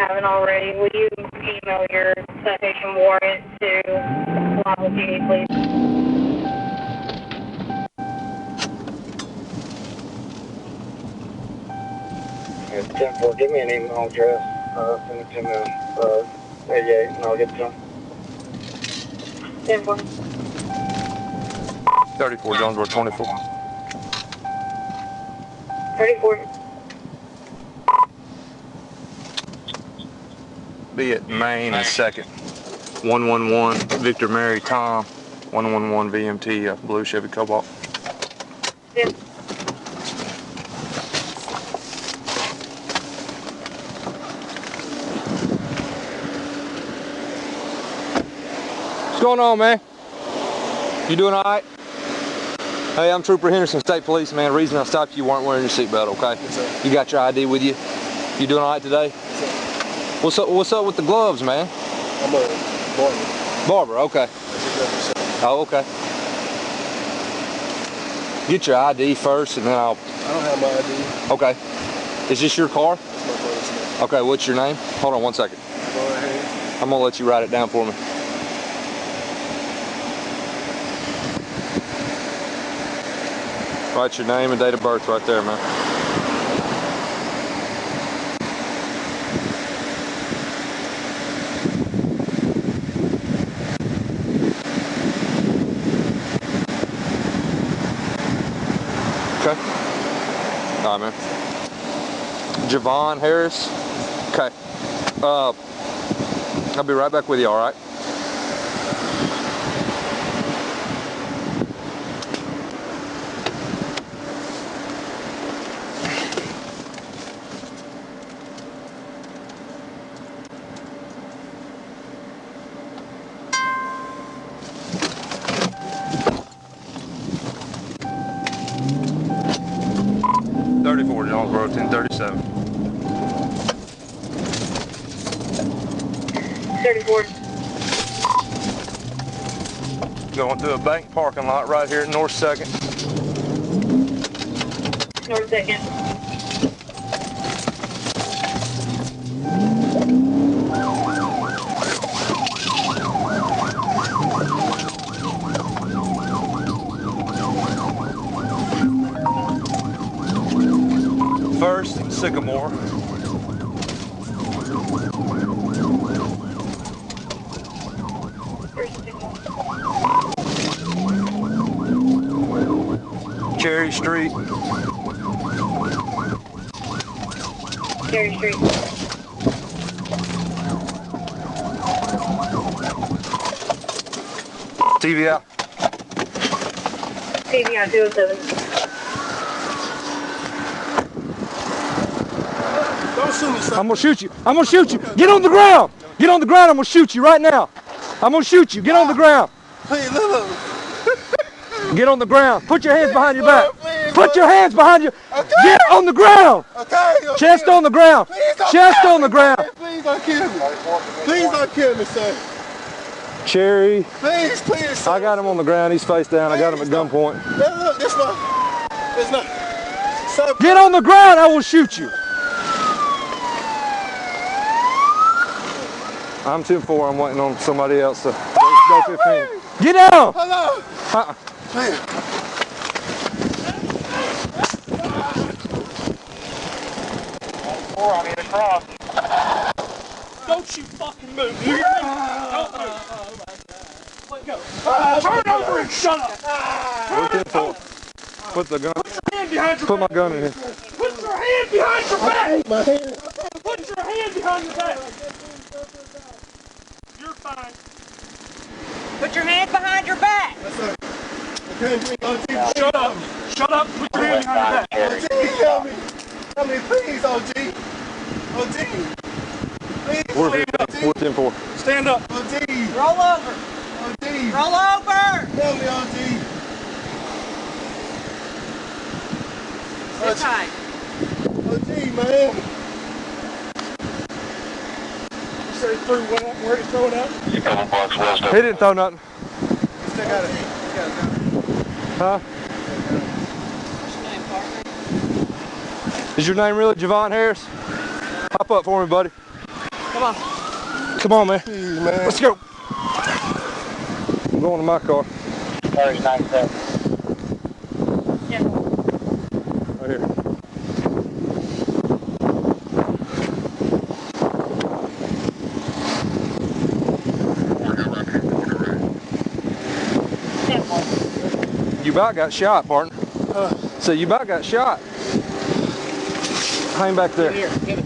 haven't already, will you email your citation warrant to Blytheville PD, please? It's 10-4. Give me an email address. Send it to me 88 and I'll get it done. 10-4. 34 Jonesboro 24. 34. Be at Main and second. 111 Victor Mary Tom. 111 VMT blue Chevy Cobalt. Yeah. What's going on, man? You doing all right? Hey, I'm Trooper Henderson, State Police, man. The reason I stopped you weren't wearing your seatbelt, okay? Yes, sir. You got your ID with you? You doing all right today? Yes, sir. What's up with the gloves, man? I'm a barber. Barber, okay. Oh, okay. Get your ID first and then I don't have my ID. Okay. Is this your car? It's my brother's name. Okay, what's your name? Hold on one second. Go ahead. I'm gonna let you write it down for me. Write your name and date of birth right there, man. Okay. All right, man. Javon Harris. Okay. I'll be right back with you, all right? Jonesboro 1037. 34. Going through a bank parking lot right here at North 2nd. North 2nd. First and Sycamore. Cherry Street. Cherry Street. TV out. TV on 207. Don't shoot me, son. I'm gonna shoot you. I'm gonna shoot you. Get on the ground. Get on the ground. I'm gonna shoot you right now. I'm gonna shoot you. Get on the ground. Please, look. Get on the ground. Put your hands behind your back. Please, Put your hands behind you. Okay. Get on the ground. Okay. Chest on the ground. Chest on the ground. Please don't kill me. Please don't kill me, sir. Cherry. Please, sir. I got him on the ground. He's face down. I got him at gunpoint. Look, this one. It's not. Sir, Get on the ground. I will shoot you. I'm 10-4. I'm waiting on somebody else to go 15. Get down. Hello. Please. I need to cross. Don't you fucking move. You hear me? Don't move. Let go. Turn over and shut up. Turn over. Put the gun. Put your hand behind your Put my back. gun in here. Put your hand behind your back. My hand. Put your hand behind your back. You're fine. Put your hand behind your back. Yes, sir. Okay, Shut up. Shut up. Put your hand behind your back. OG, help me. Help me, please, OG. OG. Please, We're please, 10-4. Stand up. OG. Roll over. OG. Roll over. Help me, OG. Sit tight. OG, man. You said he threw one up. Where did he throw it up? He didn't throw nothing. Still got it. Huh? What's your name, partner? Is your name really Javon Harris? Hop up for me, buddy. Come on. Come on, man. Jeez, man. Let's go. I'm going to my car. 3097. Yeah. Right here. You about got shot, partner. So you about got shot. Hang back there. Here, get it.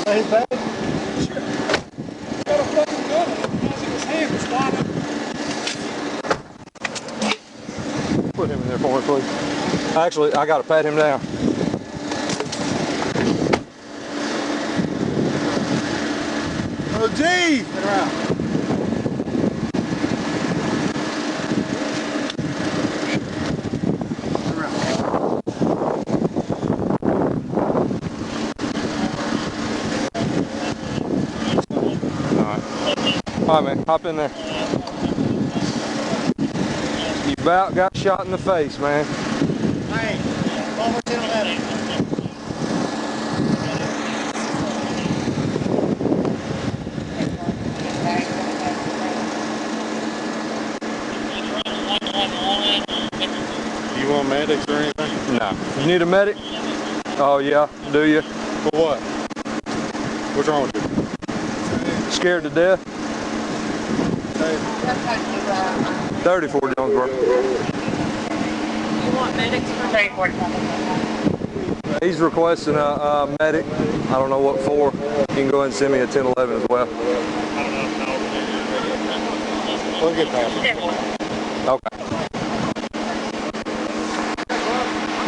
Ain't bad. Got a fucking gun in his hand. Stop it. Put him in there for me, please. Actually, I gotta pat him down. Oh, gee. Turn around. All right, man, hop in there. You about got shot in the face, man. Hey, over 1011. You want medics or anything? No. You need a medic? Oh yeah, do you? For what? What's wrong with you? Scared to death? 34 Jonesboro. You want medics for 34. He's requesting a medic. I don't know what for. You can go ahead and send me a 1011 as well. We'll get past it. Okay.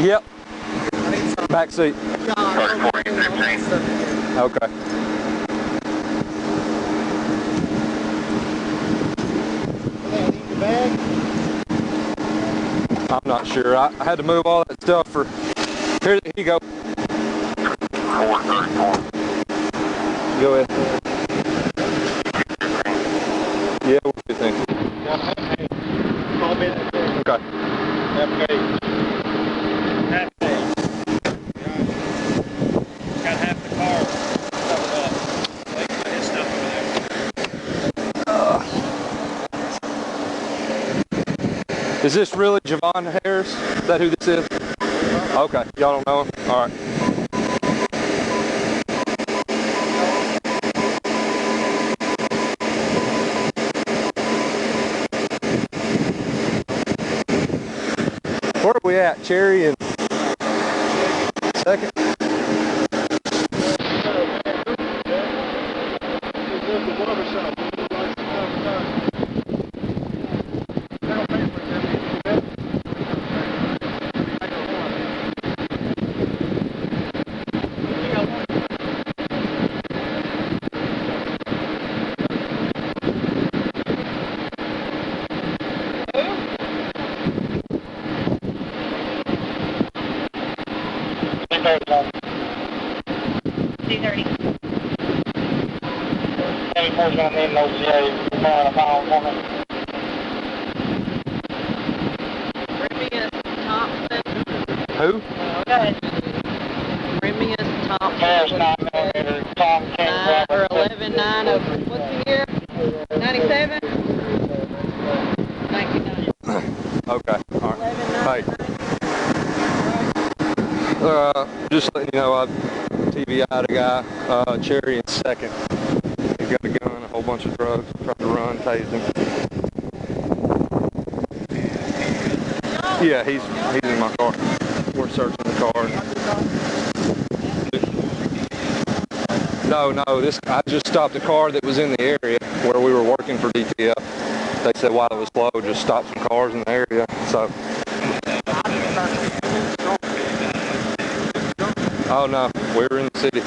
Yep. Back seat. Okay. I'm not sure. I had to move all that stuff for. Here you go. Go ahead. Yeah, what do you think? Okay. Got half the car covered up. Like his stuff over there. Is this really Javon Harris? Is that who this is? Okay. Y'all don't know him? All right. Where are we at? Cherry and Second? Remius Thompson. Who? Go ahead. Remius Thompson. 11-9 of what's the year? 97? 99. Okay. All right. Hey. Just letting you know, I TVI'd a guy, Cherry in Second. He's got a gun, a whole bunch of drugs, tried to run, tased him. Yeah, he's in my car. We're searching the car. No, I just stopped a car that was in the area where we were working for DTF. They said while it was slow, just stop some cars in the area. So. Oh no, we were in the city.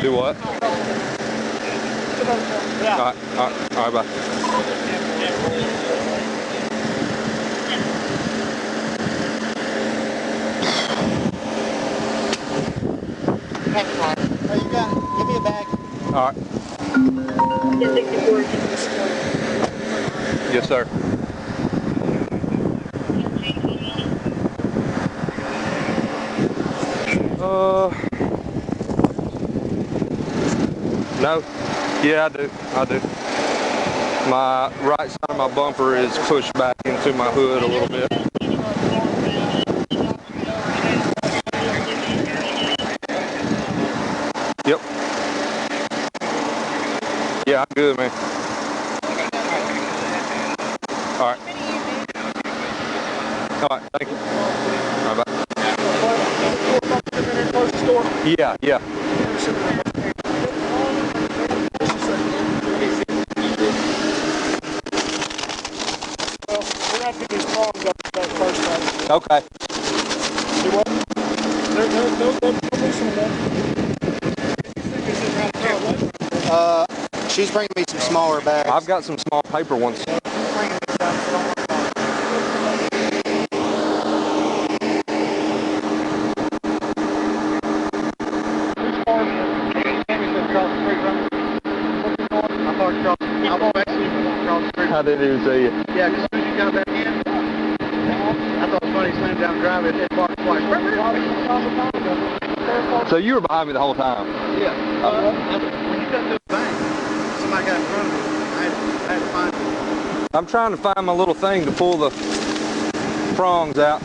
Do what? All right, bye. Hey, you got it. Give me a bag. All right. Yes, sir. No? Yeah, I do. My right side of my bumper is pushed back into my hood a little bit. Yep. Yeah, I'm good, man. All right. All right, thank you. All right, bye. Yeah, yeah. Okay. She's bringing me some smaller bags. I've got some small paper ones. I didn't even see you. Yeah, because as soon as you got back in, I thought it was funny, slammed down driving, it barked twice. So you were behind me the whole time? Yeah. When you got to the bank, somebody got in front of me. I had to find it. I'm trying to find my little thing to pull the prongs out.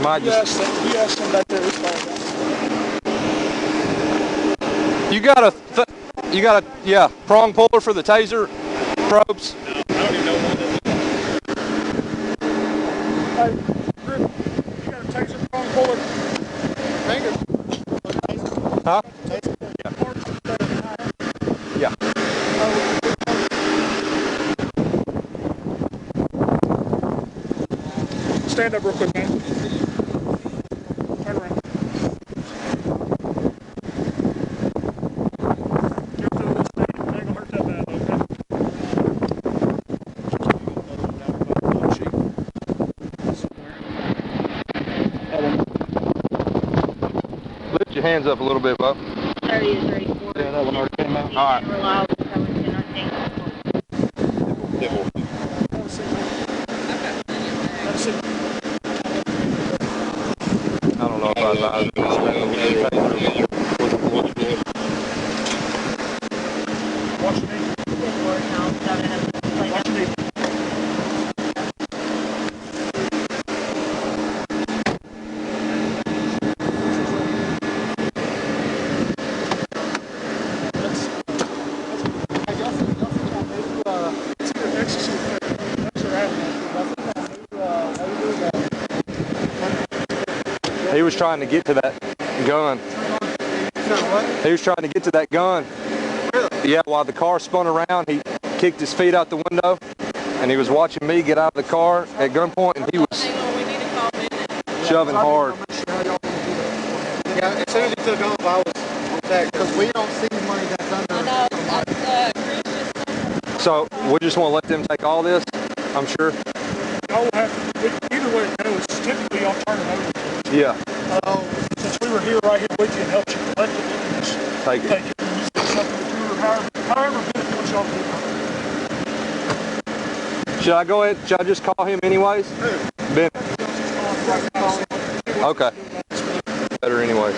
Might just... You asked him back there. You got a, yeah, prong puller for the TASER probes? No, I don't even know what that is. Hey, Griff, you got a TASER prong puller? Finger. Huh? Yeah. Stand up real quick, man. Turn around. Lift your hands up a little bit, Bob. 30 to 34. Yeah, that one already came out. All right. Reliable coverage cannot change. I don't know if I advise this. Watch me. Watch me. He was trying to get to that gun. He was trying to get to that gun. Yeah, while the car spun around, he kicked his feet out the window, and he was watching me get out of the car at gunpoint, and he was shoving hard. Yeah, as soon as he took off, I was on that because we don't see money that's under. So we just want to let them take all this, I'm sure. Y'all have to, either way it goes, typically y'all turn it over. Yeah. Since we were here right here with you and helped you collect it, we can just Take it. and use something to do or however good you want y'all to do. Should I go ahead? Should I just call him anyways? Ben. Okay. Better anyways.